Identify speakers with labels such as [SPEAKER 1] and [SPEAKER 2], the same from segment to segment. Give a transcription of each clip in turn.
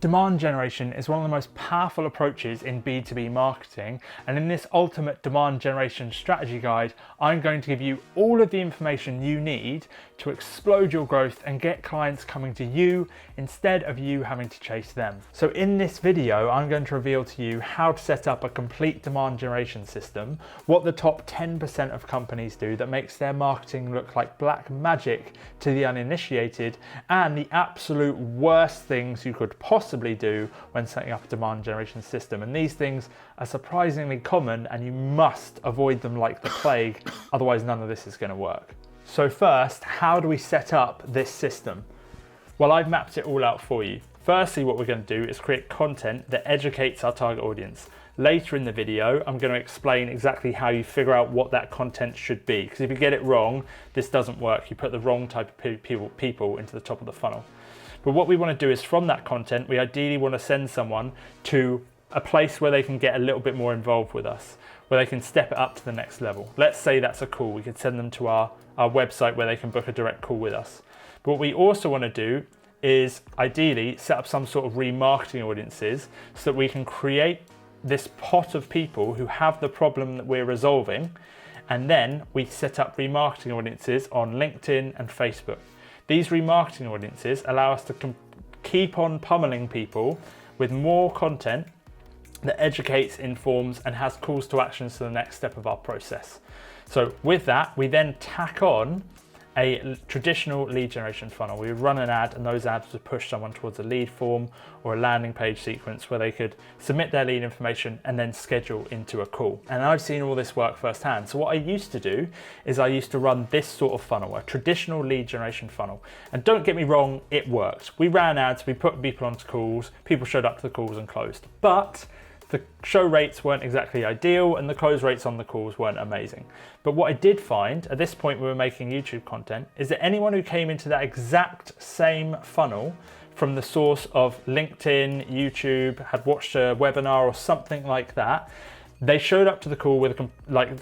[SPEAKER 1] Demand generation is one of the most powerful approaches in B2B marketing, and in this ultimate demand generation strategy guide, I'm going to give you all of the information you need to explode your growth and get clients coming to you instead of you having to chase them. So in this video, I'm going to reveal to you how to set up a complete demand generation system, what the top 10% of companies do that makes their marketing look like black magic to the uninitiated, and the absolute worst things you could possibly do when setting up a demand generation system. And these things are surprisingly common and you must avoid them like the plague, otherwise none of this is going to work. So first, how do we set up this system? Well, I've mapped it all out for you. Firstly, what we're going to do is create content that educates our target audience. Later in the video, I'm going to explain exactly how you figure out what that content should be, because if you get it wrong, this doesn't work. You put the wrong type of people into the top of the funnel. But what we want to do is from that content, we ideally want to send someone to a place where they can get a little bit more involved with us, where they can step it up to the next level. Let's say that's a call. We could send them to our website where they can book a direct call with us. But what we also want to do is ideally set up some sort of remarketing audiences so that we can create this pot of people who have the problem that we're resolving. And then we set up remarketing audiences on LinkedIn and Facebook. These remarketing audiences allow us to keep on pummeling people with more content that educates, informs, and has calls to actions to the next step of our process. So with that, we then tack on a traditional lead generation funnel. We would run an ad, and those ads would push someone towards a lead form or a landing page sequence where they could submit their lead information and then schedule into a call. And I've seen all this work firsthand. So what I used to do is I used to run this sort of funnel, a traditional lead generation funnel. And don't get me wrong, it worked. We ran ads, we put people onto calls, people showed up to the calls and closed. But the show rates weren't exactly ideal and the close rates on the calls weren't amazing. But what I did find, at this point we were making YouTube content, is that anyone who came into that exact same funnel from the source of LinkedIn, YouTube, had watched a webinar or something like that, they showed up to the call with,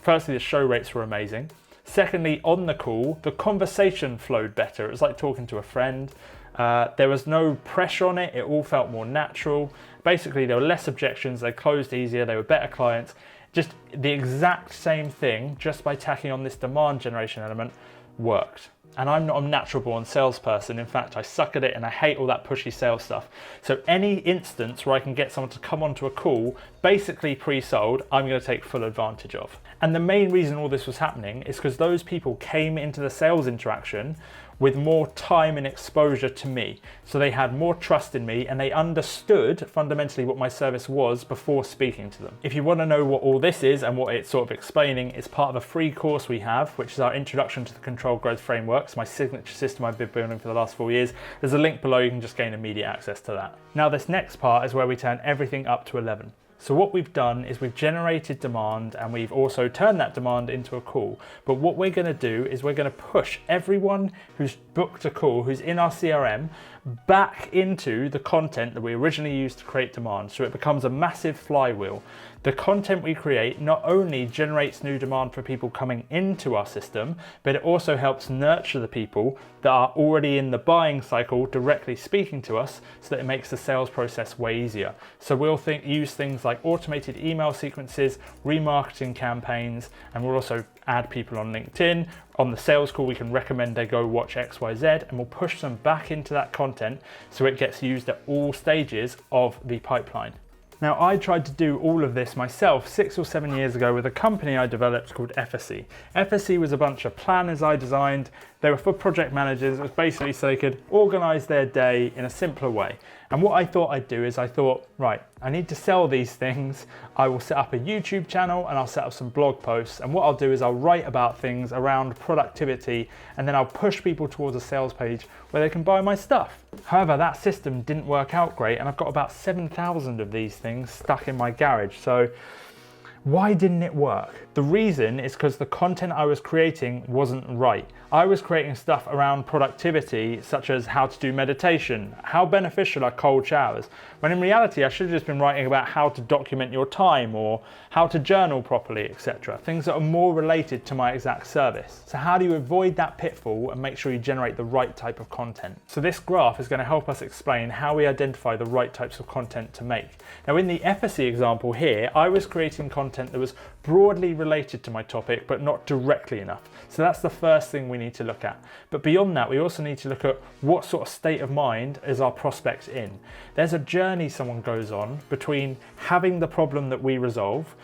[SPEAKER 1] firstly the show rates were amazing. Secondly, on the call, the conversation flowed better. It was like talking to a friend. There was no pressure on it. It all felt more natural. Basically, there were less objections. They closed easier. They were better clients. Just the exact same thing, just by tacking on this demand generation element, worked. And I'm not a natural born salesperson. In fact, I suck at it and I hate all that pushy sales stuff. So any instance where I can get someone to come onto a call, basically pre-sold, I'm going to take full advantage of. And the main reason all this was happening is because those people came into the sales interaction with more time and exposure to me. So they had more trust in me and they understood fundamentally what my service was before speaking to them. If you want to know what all this is and what it's sort of explaining, it's part of a free course we have, which is our Introduction to the Controlled Growth Frameworks, my signature system I've been building for the last 4 years. There's a link below, you can just gain immediate access to that. Now this next part is where we turn everything up to 11. So what we've done is we've generated demand and we've also turned that demand into a call. But what we're going to do is we're going to push everyone who's booked a call, who's in our CRM, back into the content that we originally used to create demand. So it becomes a massive flywheel. The content we create not only generates new demand for people coming into our system, but it also helps nurture the people that are already in the buying cycle directly speaking to us, so that it makes the sales process way easier. So we'll use things like automated email sequences, remarketing campaigns, and we'll also add people on LinkedIn. On the sales call, we can recommend they go watch XYZ, and we'll push them back into that content so it gets used at all stages of the pipeline. Now, I tried to do all of this myself 6 or 7 years ago with a company I developed called FSE. FSE was a bunch of planners I designed. They were for project managers. It was basically so they could organize their day in a simpler way. And what I thought I'd do is I thought, right, I need to sell these things. I will set up a YouTube channel and I'll set up some blog posts. And what I'll do is I'll write about things around productivity, and then I'll push people towards a sales page where they can buy my stuff. However, that system didn't work out great, and I've got about 7,000 of these things stuck in my garage. So Why didn't it work? The reason is because the content I was creating wasn't right. I was creating stuff around productivity, such as how to do meditation, how beneficial are cold showers, when in reality I should have just been writing about how to document your time or how to journal properly, etc. Things that are more related to my exact service. So how do you avoid that pitfall and make sure you generate the right type of content? So this graph is going to help us explain how we identify the right types of content to make. Now in the efficacy example here, I was creating content that was broadly related to my topic but not directly enough. So that's the first thing we need to look at. But beyond that, we also need to look at what sort of state of mind is our prospect in. There's a journey someone goes on between having the problem that we resolve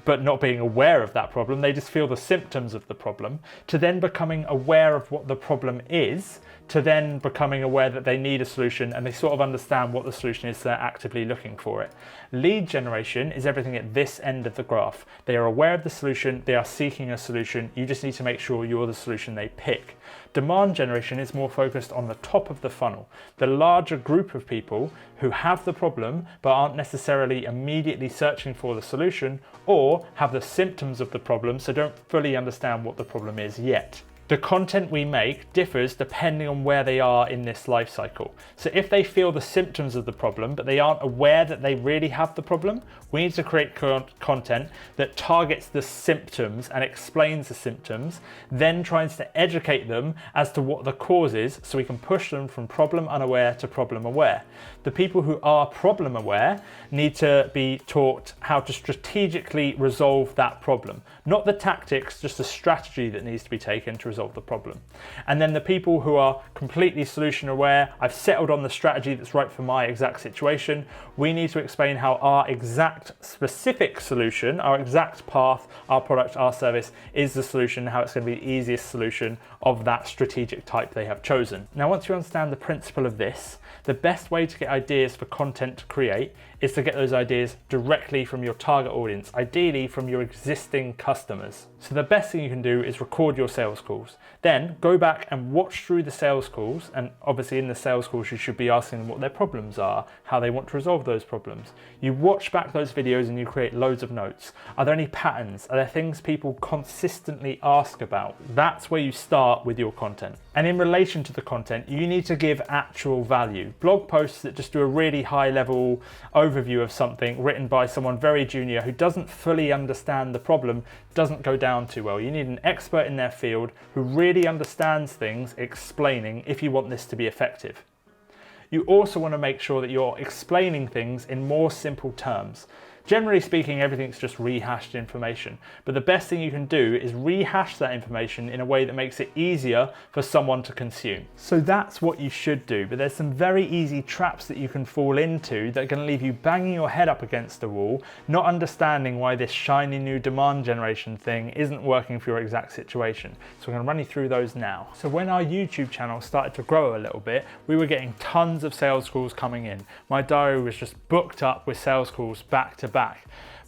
[SPEAKER 1] but not being aware of that problem, they just feel the symptoms of the problem, to then becoming aware of what the problem is, to then becoming aware that they need a solution and they sort of understand what the solution is, they're actively looking for it. Lead generation is everything at this end of the graph. They are aware of the solution, they are seeking a solution, you just need to make sure you're the solution they pick. Demand generation is more focused on the top of the funnel, the larger group of people who have the problem but aren't necessarily immediately searching for the solution or have the symptoms of the problem so don't fully understand what the problem is yet. The content we make differs depending on where they are in this life cycle. So if they feel the symptoms of the problem, but they aren't aware that they really have the problem, we need to create content that targets the symptoms and explains the symptoms, then tries to educate them as to what the cause is so we can push them from problem unaware to problem aware. The people who are problem aware need to be taught how to strategically resolve that problem. Not the tactics, just the strategy that needs to be taken to resolve the problem. And then the people who are completely solution aware, I've settled on the strategy that's right for my exact situation, we need to explain how our exact specific solution, our exact path, our product, our service is the solution, how it's going to be the easiest solution of that strategic type they have chosen. Now, once you understand the principle of this, the best way to get ideas for content to create is to get those ideas directly from your target audience, ideally from your existing customers. So the best thing you can do is record your sales calls. Then go back and watch through the sales calls, and obviously in the sales calls you should be asking them what their problems are, how they want to resolve those problems. You watch back those videos and you create loads of notes. Are there any patterns? Are there things people consistently ask about? That's where you start with your content. And in relation to the content, you need to give actual value. Blog posts that just do a really high level overview of something written by someone very junior who doesn't fully understand the problem doesn't go down too well. You need an expert in their field who really understands things explaining if you want this to be effective. You also want to make sure that you're explaining things in more simple terms. Generally speaking, everything's just rehashed information, but the best thing you can do is rehash that information in a way that makes it easier for someone to consume. So that's what you should do, but there's some very easy traps that you can fall into that are going to leave you banging your head up against the wall, not understanding why this shiny new demand generation thing isn't working for your exact situation. So I'm going to run you through those now. So when our YouTube channel started to grow a little bit, we were getting tons of sales calls coming in. My diary was just booked up with sales calls back to back.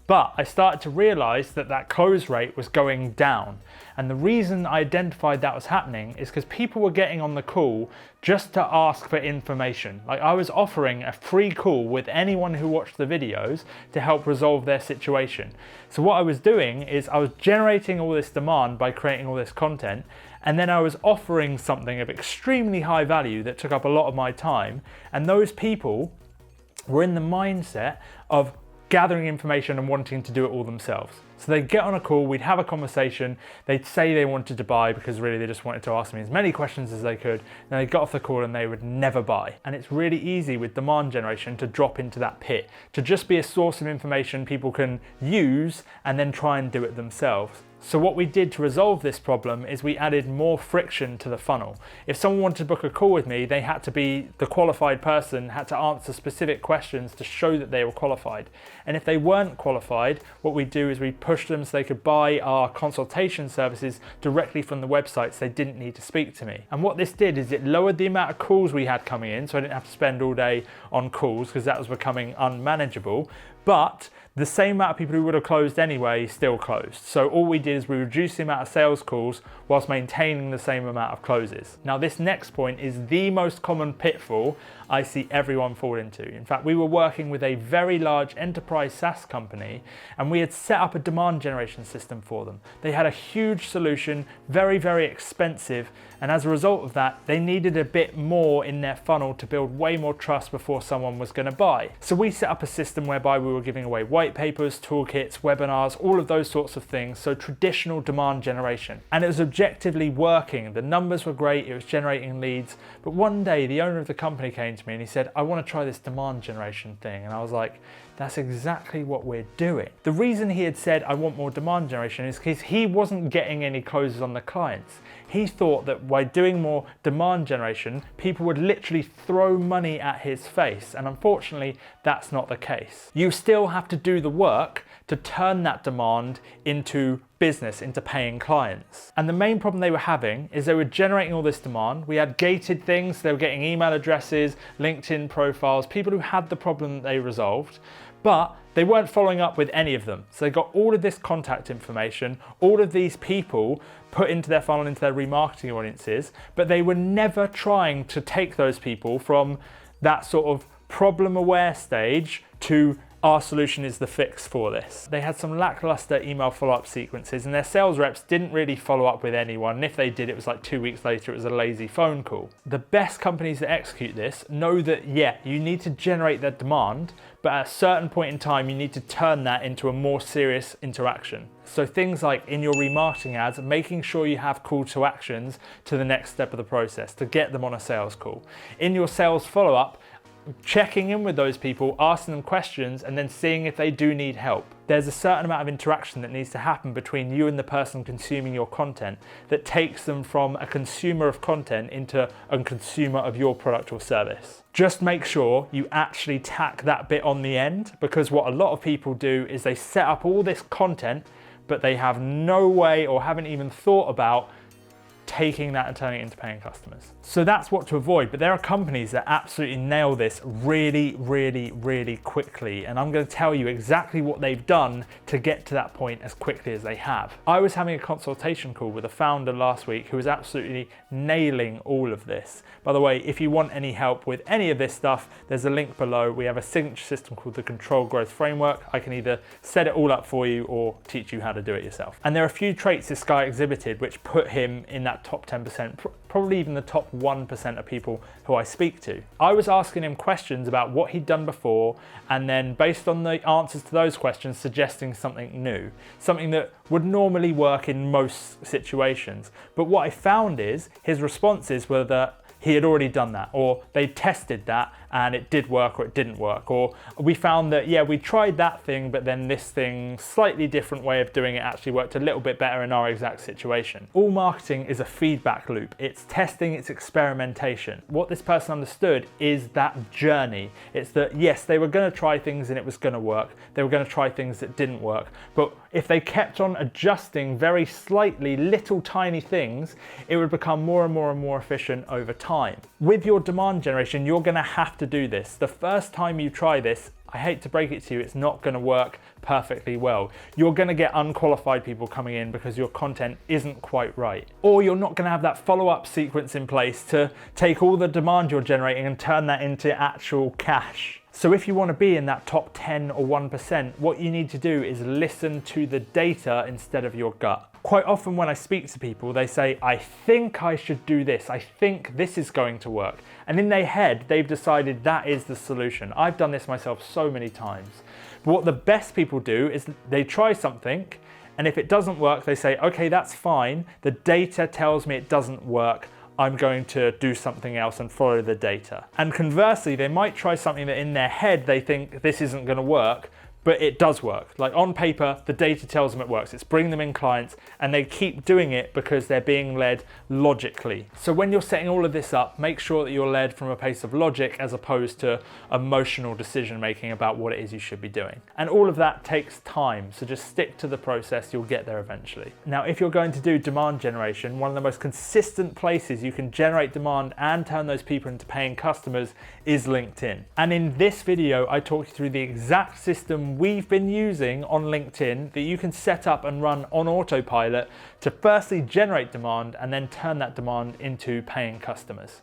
[SPEAKER 1] But I started to realize that that close rate was going down. And the reason I identified that was happening is because people were getting on the call just to ask for information. Like I was offering a free call with anyone who watched the videos to help resolve their situation. So what I was doing is I was generating all this demand by creating all this content, and then I was offering something of extremely high value that took up a lot of my time. And those people were in the mindset of gathering information and wanting to do it all themselves. So they'd get on a call, we'd have a conversation, they'd say they wanted to buy because really they just wanted to ask me as many questions as they could, then they got off the call and they would never buy. And it's really easy with demand generation to drop into that pit, to just be a source of information people can use and then try and do it themselves. So what we did to resolve this problem is we added more friction to the funnel. If someone wanted to book a call with me, they had to be the qualified person, had to answer specific questions to show that they were qualified. And if they weren't qualified, what we do is we push them so they could buy our consultation services directly from the website so they didn't need to speak to me. And what this did is it lowered the amount of calls we had coming in, so I didn't have to spend all day on calls because that was becoming unmanageable. But the same amount of people who would have closed anyway still closed. So all we did did is we reduced the amount of sales calls whilst maintaining the same amount of closes. Now this next point is the most common pitfall I see everyone fall into. In fact, we were working with a very large enterprise SaaS company and we had set up a demand generation system for them. They had a huge solution, very, very expensive, and as a result of that, they needed a bit more in their funnel to build way more trust before someone was going to buy. So we set up a system whereby we were giving away white papers, toolkits, webinars, all of those sorts of things, so traditional demand generation. And it was objectively working. The numbers were great, it was generating leads, but one day the owner of the company came to me and he said, I want to try this demand generation thing. And I was like, that's exactly what we're doing. The reason he had said, I want more demand generation is because he wasn't getting any closes on the clients. He thought that by doing more demand generation, people would literally throw money at his face. And unfortunately, that's not the case. You still have to do the work to turn that demand into business, into paying clients. And the main problem they were having is they were generating all this demand. We had gated things, they were getting email addresses, LinkedIn profiles, people who had the problem that they resolved, but they weren't following up with any of them. So they got all of this contact information, all of these people put into their funnel, into their remarketing audiences, but they were never trying to take those people from that sort of problem aware stage to our solution is the fix for this. They had some lackluster email follow-up sequences and their sales reps didn't really follow up with anyone. And if they did, it was like 2 weeks later, it was a lazy phone call. The best companies that execute this know that, yeah, you need to generate that demand, but at a certain point in time, you need to turn that into a more serious interaction. So things like in your remarketing ads, making sure you have call to actions to the next step of the process to get them on a sales call. In your sales follow-up, checking in with those people, asking them questions, and then seeing if they do need help. There's a certain amount of interaction that needs to happen between you and the person consuming your content that takes them from a consumer of content into a consumer of your product or service. Just make sure you actually tack that bit on the end, because what a lot of people do is they set up all this content, but they have no way or haven't even thought about taking that and turning it into paying customers. So that's what to avoid, but there are companies that absolutely nail this really, really, really quickly. And I'm going to tell you exactly what they've done to get to that point as quickly as they have. I was having a consultation call with a founder last week who was absolutely nailing all of this. By the way, if you want any help with any of this stuff, there's a link below. We have a signature system called the Control Growth Framework. I can either set it all up for you or teach you how to do it yourself. And there are a few traits this guy exhibited which put him in that top 10%, probably even the top 1% of people who I speak to. I was asking him questions about what he'd done before, and then based on the answers to those questions, suggesting something new, something that would normally work in most situations. But what I found is his responses were that he had already done that, or they tested that and it did work or it didn't work, or we found that, yeah, we tried that thing, but then this thing, slightly different way of doing it actually worked a little bit better in our exact situation. All marketing is a feedback loop. It's testing, it's experimentation. What this person understood is that journey. It's that, yes, they were going to try things and it was going to work. They were going to try things that didn't work. But if they kept on adjusting very slightly, little tiny things, it would become more and more and more efficient over time. With your demand generation, you're going to have to do this. The first time you try this, I hate to break it to you, it's not going to work perfectly well. You're going to get unqualified people coming in because your content isn't quite right. Or you're not going to have that follow-up sequence in place to take all the demand you're generating and turn that into actual cash. So if you want to be in that top 10 or 1%, what you need to do is listen to the data instead of your gut. Quite often when I speak to people, they say, I think I should do this. I think this is going to work. And in their head, they've decided that is the solution. I've done this myself so many times. But what the best people do is they try something, and if it doesn't work, they say, okay, that's fine. The data tells me it doesn't work. I'm going to do something else and follow the data. And conversely, they might try something that in their head they think this isn't going to work, but it does work. Like on paper, the data tells them it works. It's bringing them in clients, and they keep doing it because they're being led logically. So when you're setting all of this up, make sure that you're led from a place of logic as opposed to emotional decision making about what it is you should be doing. And all of that takes time, so just stick to the process, you'll get there eventually. Now, if you're going to do demand generation, one of the most consistent places you can generate demand and turn those people into paying customers is LinkedIn. And in this video, I talk you through the exact system automation we've been using on LinkedIn that you can set up and run on autopilot to firstly generate demand and then turn that demand into paying customers.